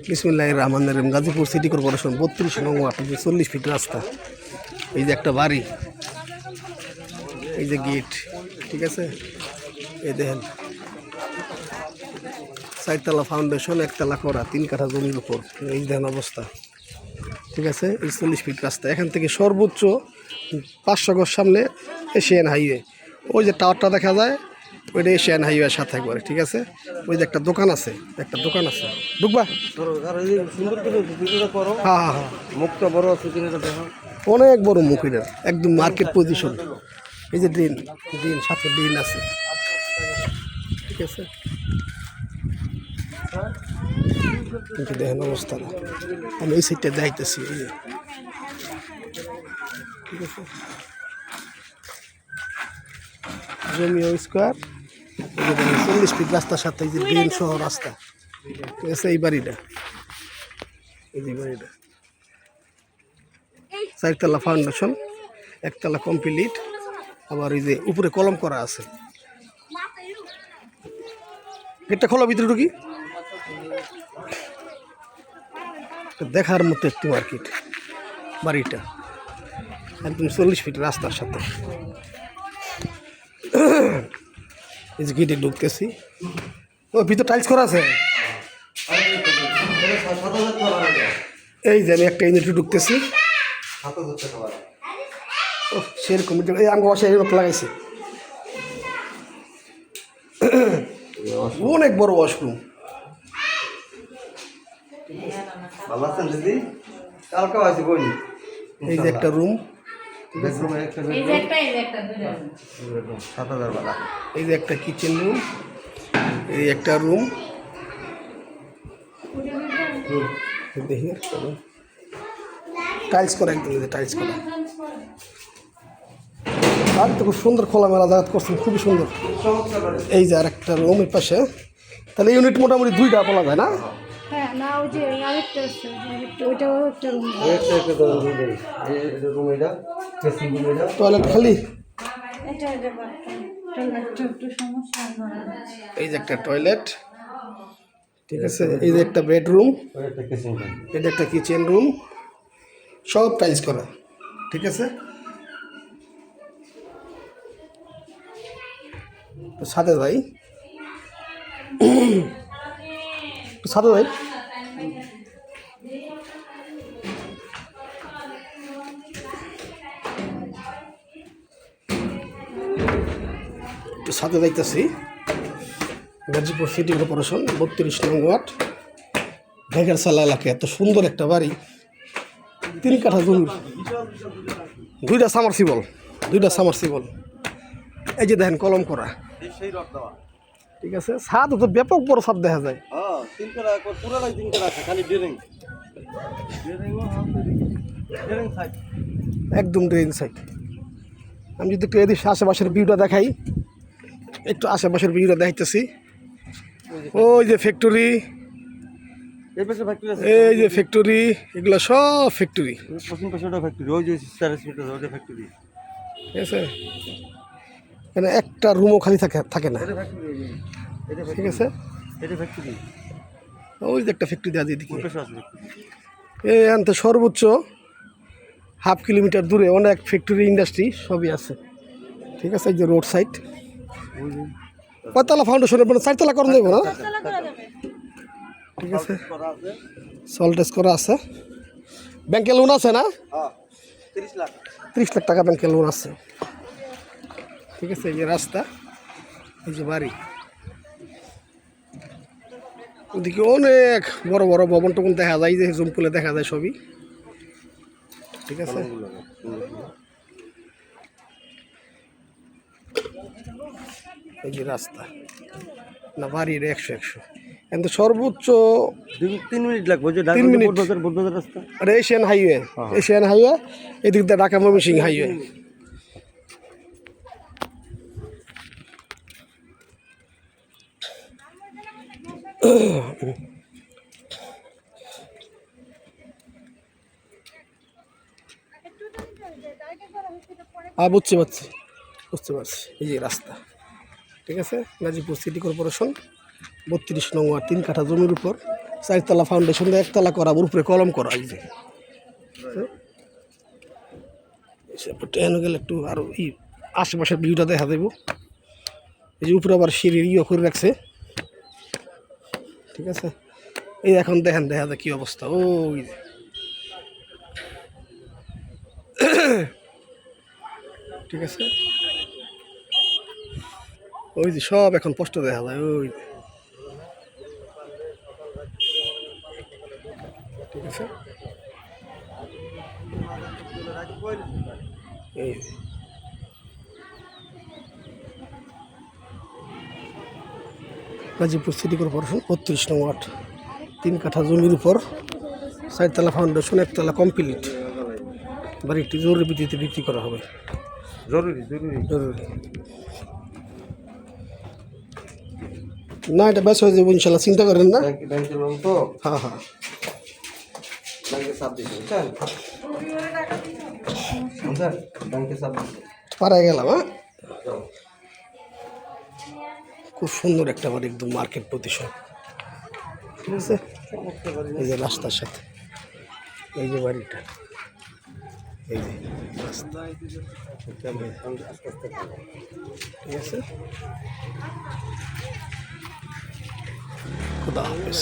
বিসমিল্লাহির রহমানির রহিম। Gazipur city corporation 32 নং ওয়ার্ড, 40 ফিট রাস্তা। এই যে একটা বাড়ি, এই যে গেট, ঠিক আছে। এই দেখেন 4 তলা ফাউন্ডেশন, 1 তলা করা, 3 কাঠা জমির উপর। এই দেখেন অবস্থা, ঠিক আছে। এই 40 ফিট রাস্তা, এখান থেকে সর্বোচ্চ 500 গজ সামনে এশিয়ান হাইওয়ে। ওই যে টাওয়ারটা দেখা যায়, ওইটা এশিয়ান হাইওয়ের সাথে একবারে, ঠিক আছে। ওই যে একটা দোকান আছে, ঢুকবা। হ্যাঁ হ্যাঁ হ্যাঁ, মুখটা বড় আছে, অনেক বড় মুখ, এটা একদম মার্কেট পজিশন। এই যে ড্রেন, সাথে ড্রেন আছে, ঠিক আছে। কিন্তু দেখেন অবস্থা, আমি এই সাইডটা যাইতেছি, এই যে, ঠিক আছে। জমি স্কোয়ার, 40 ফিট রাস্তার সাথে এই যে ড্রেন সহ রাস্তা, ঠিক আছে। এই বাড়িটা, এই যে বাড়িটা 4 তলা ফাউন্ডেশন, 1 তলা কমপ্লিট। আবার এই যে উপরে কলম করা আছে। গেটটা খোলা, ভিতরে ঢুকি। দেখার মতো একটি মার্কেট, বাড়িটা একদম 40 ফিট রাস্তার সাথে। এই যে গেটে ঢুকতেছি, ও ভিতরে টাইলস করা আছে। এই যে আমি একটা ইউনিটে ঢুকতেছি, সেরকম এই আঙ্গ বাসায় লাগাইছে। অনেক বড় ওয়াশরুম। এই যে একটা রুম, এই যে একটা কিচেন রুম, এই একটা রুম, দেখি টাইলস করা, একদম টাইলস করা। আর তো খুব সুন্দর খোলামেলা জায়গা করছেন, খুবই সুন্দর। এই যে আর একটা রুম এর পাশে, তাহলে ইউনিট মোটামুটি 2টা বলা যায় না? টয়লেট খালি, এই যে একটা টয়লেট, ঠিক আছে। এই যে একটা বেডরুম, এটা একটা কিচেন রুম, সব টাইলস করা, ঠিক আছে। সাথে ভাই, সাথে ভাই, একটু সাথে যাইতেছি। গাজীপুর সিটি কর্পোরেশন 32 নং ওয়ার্ড, ভেগারসালা এলাকা। এত সুন্দর একটা বাড়ি, 3 কাঠা জমি, 2টা সামারসিবল। এই যে দেখেন কলম করা, ঠিক আছে। ছাদ তো ব্যাপক বড় ছাদ দেখা যায়, একদম ড্রেন সাইড। আমি যদি একটু এদিকে আশেপাশের ভিউটা দেখাই, একটু আশেপাশের ভিউটা দেখাইতেছি। ওই যে ফ্যাক্টরি, এই যে ফ্যাক্টরি, এগুলো সব ফ্যাক্টরি, ঠিক আছে। এখানে একটা রুমও খালি থাকে না, ঠিক আছে। ওই যে একটা ফ্যাক্টরি দেওয়া দিকে, এখান থেকে সর্বোচ্চ ½ কিলোমিটার দূরে অনেক ফ্যাক্টরি, ইন্ডাস্ট্রি সবই আছে, ঠিক আছে। এই যে রোড সাইড, 5 তলা ফাউন্ডেশনের 4 তলা করা যাবে না, ঠিক আছে। সল্টেজ করা আছে, ব্যাংকে লোন আছে না? 30 লাখ টাকা ব্যাংকে লোন আছে, ঠিক আছে। এই যে রাস্তা, এই যে বাড়ি, ওদিকে অনেক বড় বড় ভবন টবন দেখা যায়, যে জুমপুলে দেখা যায় সবই, ঠিক আছে। এই যে রাস্তা না, বাড়ির 100 কিন্তু সর্বোচ্চ 3 মিনিট লাগবে, 3 মিনিট। রাস্তা, আর এশিয়ান হাইওয়ে, এদিক দিয়ে ঢাকা ময়মনসিংহ হাইওয়ে। বুঝতে পারছি। এই যে রাস্তা, ঠিক আছে। গাজীপুর সিটি কর্পোরেশন 32 নং ওয়ার্ড, 3 কাঠা জমির উপর চারতলা ফাউন্ডেশন দিয়ে একতলা করা, উপরে কলম করা। এই যে ট্রেনে গেলে একটু আরো আশেপাশের ভিউটা দেখা দেবো। এই যে উপরে আবার সিঁড়ির করে রাখছে, ঠিক আছে। এই এখন দেখেন দেখা যায় কি অবস্থা। ওই ঠিক আছে, ওই যে সব এখন স্পষ্ট দেখা যায়। ওই ঠিক আছে, এই গাজীপুর সিটি কর্পোরেশন 32 নং ওয়ার্ড, 3 কাঠা জমির উপর 4তলা ফাউন্ডেশন, 1তলা কমপ্লিট। বাড়িটি জরুরি ভিত্তিতে বিক্রি করা হবে। জরুরি জরুরি জরুরি না, এটা বেশ হয়ে যাবে ইনশাল্লাহ, চিন্তা করেন না। ব্যাংকের লোন তো, হ্যাঁ হ্যাঁ, ব্যাংকে চাপ দিচ্ছে বুঝছেন, বুঝছেন ব্যাংকে চাপ দিচ্ছে। পাড়ায় গেলাম। হ্যাঁ, খুব সুন্দর একটা বাড়ি, একদম মার্কেট পজিশন, ঠিক আছে। এই যে রাস্তার সাথে, এই যে বাড়িটা, এই যে রাস্তা, ঠিক আছে। খুদা হাফেজ।